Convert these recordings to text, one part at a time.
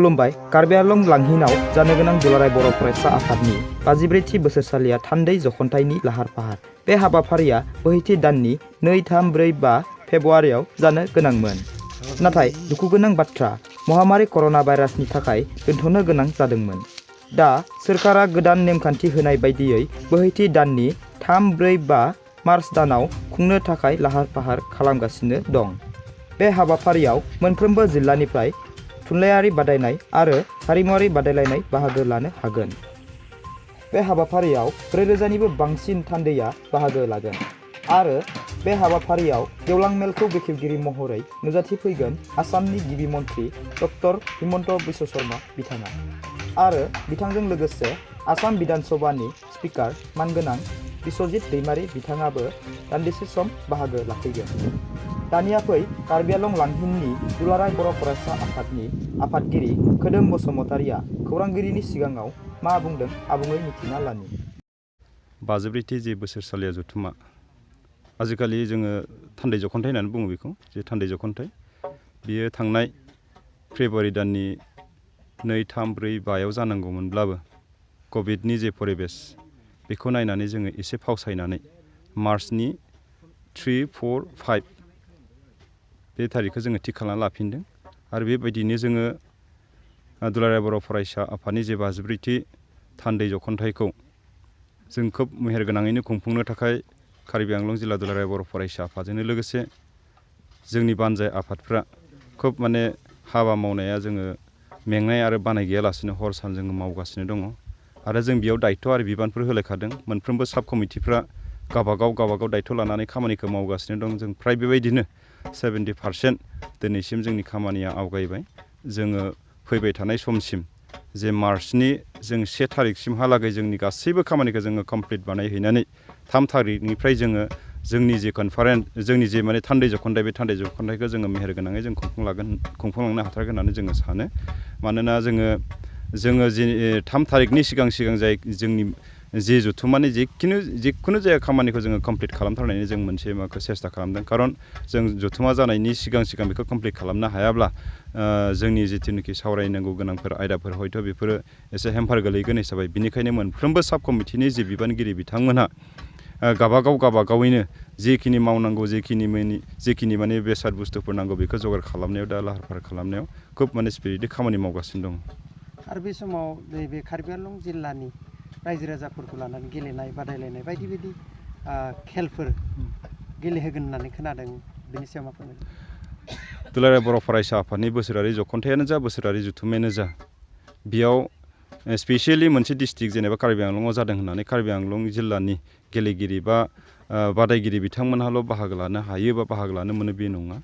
खुलुमबाय कार्बि आंलं लांहिनाव जानो गोनां दुलाराय बर' फरायसा आफादनि 54थि बोसोरसालिया थान्दै जख'न्थाइनि लाहार फाहार। बे हाबाफारिया बोहैथि दाननि 2, 3, 4, 5 फेब्रुवारियाव जानो गोनांमोन। नाथाय दुखु गोनां बाथ्रा महामारी कर'ना भाइरासनि थाखाय दोनथ'नो गोनां जादोंमोन। दा सोरखारा गोदान नेमखान्थि होनाय बायदियै बोहैथि दाननि 3, 4, 5 मार्च दानाव खुंनो थाखाय लाहार फाहार खालामगासिनो दं। बे हाबाफारियाव मोनफ्रोमबो जिल्लानिफ्राय थुनलाइयारि बादायनाय आरो हारिमुआरि बादायलायनाय बाहागो लानो हागोन। बे हाबाफारियाव 4000निबो बांसिन थान्दैया बाहागो लागोन आरो बे हाबाफारियाव गेवलां मेलखौ बेखेवगिरि महरै नुजाथिफैगोन आसामनि गिबि मन्थ्रि डक्टर हिमन्त बिस्व शर्मा बिथाङा आरो बिथांजों लोगोसे आसाम बिधान सभानि स्पिकार मानगोनां बिस्वजित दैमारी बिथाङाबो दान्दिसे सम बाहागो लाफैगोन। दानिया फै कार्बि आंलं लांहिननि दुलाराय बर' फरायसा आफादनि आफादगिरि खोदोम बसुमतारिया खौरांगिरिनि सिगाङाव मा बुंदों आबुङै मिथिना लानि। 54थि जे बोसोरसालिया जथुमा आजिखालि जोङो थान्दै जख'न्थाइ होननानै बुङो बेखौ जे थान्दै जख'न्थाइ बियो थांनाय फेब्रुवारि दाननि 2, 3, 4, 5 जानांगौमोनब्लाबो कभिडनि जे परिबेस बेखौ नायनानै जोङो एसे फावसायनानै मार्चनि 3, 4, 5 बे थारिखखौ जोङो थिग खालामना लाफिनदों आरो बेबायदिनो जोङो दुलाराय बर' फरायसा आफादनि जे 54थि थान्दै जख'न्थाइखौ जों खोब मेहेरगोनाङैनो खुंफुंनो थाखाय कार्बि आंलं जिल्ला दुलाराय बर' फरायसा आफादजोंनो लोगोसे जोंनि बानजाय आफादफ्रा खोब माने हाबा मावनाया जोङो मेंनाय आरो बानाय गैयालासिनो हर सान जोङो मावगासिनो दङ आरो जों बेयाव दायथ' आरो बिबानफोर होलायखादों। मोनफ्रोमबो साब कमिटिफ्रा गावबागाव दायथ' लानानै खामानिखौ मावगासिनो दं। जों फ्राय बेबायदिनो 70% दिनैसिम जोंनि खामानिया आवगायबाय। जोङो फैबाय थानाय समसिम जे मार्चनि जों 1 थारिखसिमहालागै जोंनि गासैबो खामानिखौ जोङो कमप्लिट बानायहैनानै 3 थारिखनिफ्राय जोङो जोंनि जे कनफारेन्स जोंनि जे माने थान्दै जख'न्थाइ बे थान्दै जख'न्थाइखौ जोङो मेहेरगोनाङै जों खुंफुंलांनो हाथारगोन होननानै जोङो सानो। मानोना जोङो जे 3 थारिखनि सिगां जाय जोंनि जे जथुमानि जिखुनु जाया खामानिखौ जोङो कमप्लिट खालामथारनायनि जों मोनसे माबाखौ सेस्था खालामदों। खारन जों जथुमा जानायनि सिगां बेखौ कमप्लिट खालामनो हायाब्ला जोंनि जिथुनाखि सावरायनांगौ गोनांफोर आयदाफोर हयथ' बेफोरो एसे हेम्पार गोलैगोन हिसाबै बिनिखायनो मोनफ्रोमबो साब कमिटिनि जे बिबानगिरि बिथांमोनहा गावबागावैनो जेखिनि मावनांगौ जेखिनि माने बेसाद बुस्थुफोर नांगौ बेखौ जगार खालामनायाव दा लाहार फाहार खालामनायाव खोब माने स्पिरिटै खामानि मावगासिनो दं। आरो बे समाव नैबे कार्बि आंलं जिल्लानि रायजो राजाफोरखौ लानानै गेलेनाय बादायलायनाय बायदि बायदि खेलफोर गेलेहोगोन होननानै खोनादों। बेनि सायाव मा फोरमायगोन? दुलाराय बर' फरायसा आफादनि बोसोरारि जख'न्थायानो जा बोसोरारि जथुमायानो जा बेयाव स्पेसियेलि मोनसे डिस्ट्रिक्ट जेनेबा कार्बि आंलंआव जादों होननानै कार्बि आंलं जिल्लानि गेलेगिरि बा बादायगिरि बिथांमोनहाल' बाहागो लानो हायो बा बाहागो लानो मोनो बे नङा।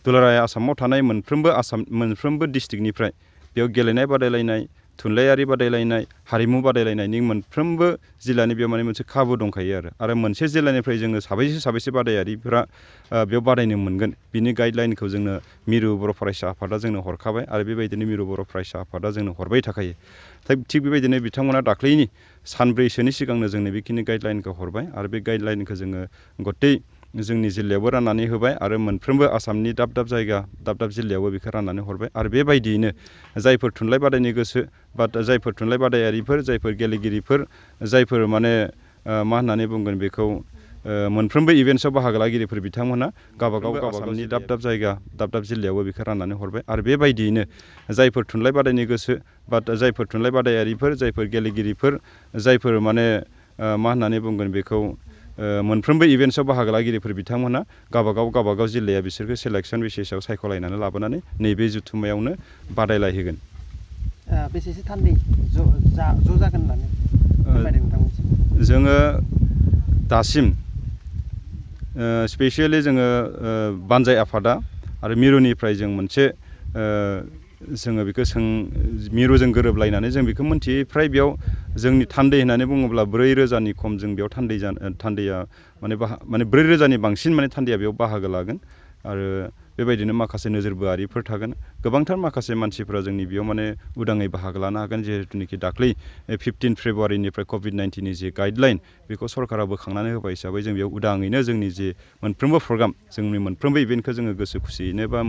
दुलाराय आसामाव थानाय मोनफ्रोमबो डिस्ट्रिक्टनिफ्राय बेयाव गेलेनाय बादायलायनाय, थुनलाइयारि बादायलायनाय, हारिमु बादायलायनायनि मोनफ्रोमबो जिल्लानि बेयाव माने मोनसे खाबु दंखायो आरो मोनसे जिल्लानिफ्राय जोङो साबैसे बादायारिफोरा बेयाव बादायनो मोनगोन बिनि गाइडलाइनखौ जोंनो मिरु बर' फरायसा आफादा जोंनो हरखाबाय आरो बेबायदिनो मिरु बर' फरायसा आफादा जोंनो हरबाय थाखायो। थिग बेबायदिनो बिथांमोना दाख्लैनि सानब्रैसोनि सिगांनो जोंनो बेखिनि गाइडलाइनखौ हरबाय आरो बे गाइडलाइनखौ जोङो गथै जोंनि जिल्लायावबो राननानै होबाय आरो मोनफ्रोमबो आसामनि दाब दाब जिल्लायावबो बेखौ राननानै हरबाय आरो बेबायदियैनो जायफोर थुनलाइ बादायनो गोसो बा जायफोर थुनलाइ बादायारिफोर जायफोर गेलेगिरिफोर जायफोर माने मा होननानै बुंगोन बेखौ मोनफ्रोमबो इभेन्ट्सआव बाहागो लागिरिफोर बिथांमोना गावबागाव आसामनि दाब दाब जिल्लायावबो बेखौ राननानै हरबाय आरो बेबायदियैनो जायफोर थुनलाइ बादायनो गोसो बा जायफोर थुनलाइ बादायारिफोर जायफोर गेलेगिरिफोर जायफोर माने मा होननानै बुंगोन बेखौ मोनफ्रोमबो इभेन्ट्सआव बाहागो लागिरिफोर बिथांमोना गावबागाव जिल्लाया बिसोरखौ सेलेक्सन बेसिसाव सायख'लायनानै लाबोनानै नैबे जथुमायावनो बादायलायहोगोन। बेसेसो थान्दै ज' जागोन होननानै फोरमायदों नोंथांमोनसिम? जोङो दासिम स्पेसियेलि जोङो बानजाय आफादा आरो मिरुनिफ्राय जों मोनसे जोङो बेखौ मिरुजों गोरोबलायनानै जों बेखौ मोनथियो फ्राय बेयाव जोंनि थान्दै होननानै बुङोब्ला 4000नि खम जों बेयाव थान्दैया माने 4000नि बांसिन माने थान्दैया बेयाव बाहागो लागोन आरो बेबायदिनो माखासे नोजोर बोआरिफोर थागोन गोबांथार माखासे मानसिफोरा जोंनि बेयाव माने उदाङै बाहागो लानो हागोन जिहेतुनिखि दाख्लै 15 फेब्रुवारिनिफ्राय कभिड-19नि जे गाइडलाइन बेखौ सरकारा बोखांनानै होबाय हिसाबै जों बेयाव उदाङैनो जोंनि जे मोनफ्रोमबो प्रग्राम जोंनि मोनफ्रोमबो इभेन्टखौ जोङो गोसो खुसियैनो बा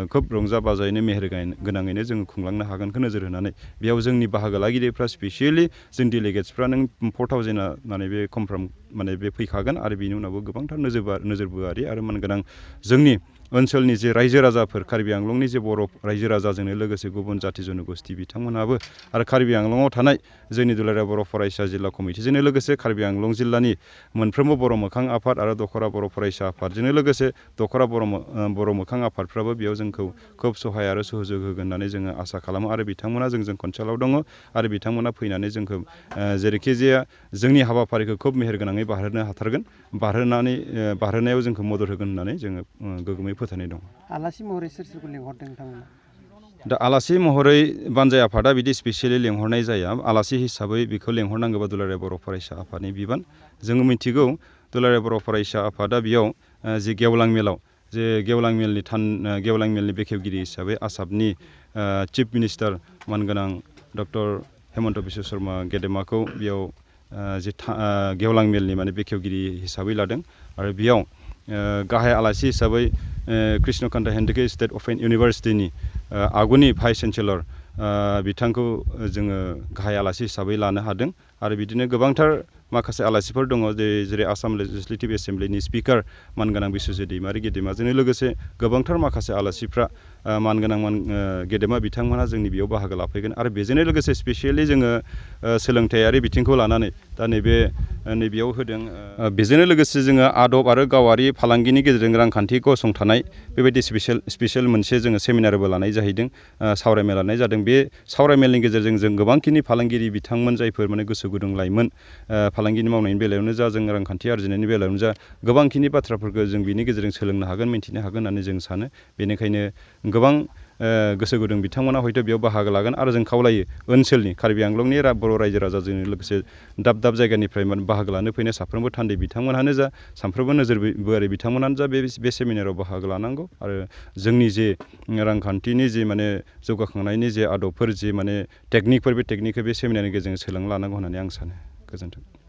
खोब रंजा बाजायैनो मेहेर गोनाङैनो जोङो खुंलांनो हागोनखौ नोजोर होनानै बेयाव जोंनि बाहागो लागिरिफ्रा स्पेसियेलि जों डेलिगेट्सफ्रा नों 4000 माने बे कनफार्म माने बे फैखागोन आरो बिनि उनावबो गोबांथार नोजोरबोआरि आरो मानगोनां जोंनि ओनसोलनि जे रायजो राजाफोर कार्बि आंलंनि जे बर' रायजो राजाजोंनो लोगोसे गुबुन जाथि जन'गोष्ठी बिथांमोनाबो आरो कार्बि आंलंआव थानाय जोंनि दुलाराय बर' फरायसा जिल्ला कमिटिजोंनो लोगोसे कार्बि आंलं जिल्लानि मोनफ्रोमबो बर' मोखां आफाद आरो दख'रा बर' फरायसा आफादजोंनो लोगोसे दख'रा बर' मोखां आफादफ्राबो बेयाव जोंखौ खोब सहाय आरो सहयोग होगोन होननानै जोङो आसा खालामो आरो बिथांमोना जोंजों कनसाल्टआव दङ आरो बिथांमोना फैनानै जोंखौ जेरैखि जाया जोंनि हाबाफारिखौ खोब मेहेरगोनाङै बारहोनो हाथारगोन बारहोनायाव जोंखौ मदद होगोन होननानै जोङो गोगोमै फोथायनाय दं। आलासि महरै सोर सोरखौ लिंहरदों नोंथांमोना? दा आलासि महरै बानजाय आफादा बिदि स्पेसियेलि लेंहरनाय जाया आलासि हिसाबै बेखौ लेंहरनांगौबा दुलाराय बर' फरायसा आफादनि बिबान जोङो मिथिगौ दुलाराय बर' फरायसा आफादा बेयाव जि गेवलां मेलाव जे गेवलां मेलनि बेखेवगिरि हिसाबै आसामनि चिफ मिनिस्टार मानगोनां डक्टर हिमन्त बिस्व शर्मा गेदेमाखौ बेयाव जे गेवलां मेलनि माने बेखेवगिरि हिसाबै लादों आरो बेयाव गाहाय आलासि हिसाबै कृष्णकान्त हेन्डिके स्टेट अपेन इउनिभार्सिटिनि आगुनि भाइस चेन्सेलर बिथांखौ जोङो गाहाय आलासि हिसाबै लानो हादों आरो बिदिनो गोबांथार माखासे आलासिफोर दङ जेरै आसाम लेजिस्लेटिभ एसेमब्लिनि स्पिकार मानगोनां बिस्वजित दैमारि गेदेमाजोंनो लोगोसे गोबांथार माखासे आलासिफ्रा मानगोनां गेदेमा बिथांमोना जोंनि बेयाव बाहागो लाफैगोन आरो बेजोंनो लोगोसे स्पेसियेलि जोङो सोलोंथायारि बिथिंखौ लानानै दा नैबेयाव होदों बेजोंनो लोगोसे जोङो आदब आरो गावारि फालांगिनि गेजेरजों रांखान्थि गसंथानाय बेबायदि स्पेसियेल मोनसे जोङो सेमिनारबो लानाय जाहैदों सावरायमेल लानाय जादों बे सावरायमेलनि गेजेरजों जों गोबांखिनि फालांगिरि बिथांमोन जायफोर माने गोसो गुदुं लाइमोन फालांगिनि मावनायनि बेलायावनो जा जों रांखान्थि आरजिनायनि बेलायावनो जा गोबांखिनि बाथ्राफोरखौ जों बिनि गेजेरजों सोलोंनो हागोन मिन्थिनो हागोन होननानै जों सानो बेनिखायनो गोबां गोसो गुदुं बिथांमोना हयथ' बेयाव बाहागो लागोन आरो जों खावलायो ओनसोलनि कार्बि आंलंनि बर' रायजो राजाजों लोगोसे दाब दाब जायगानिफ्राय बाहागो लानो फैनाय साफ्रोमबो थान्दै बिथांमोनानो जा साफ्रोमबो नोजोरबोआरि बिथांमोनानो जा बे सेमिनाराव बाहागो लानांगौ आरो जोंनि जे रांखान्थिनि जे माने जौगाखांनायनि जे आदबफोर जे माने टेकनिकफोर बे टेकनिकखौ बे सेमिनारनि गेजेरजों सोलोंना लानांगौ होननानै आं सानो। गोजोन्थों।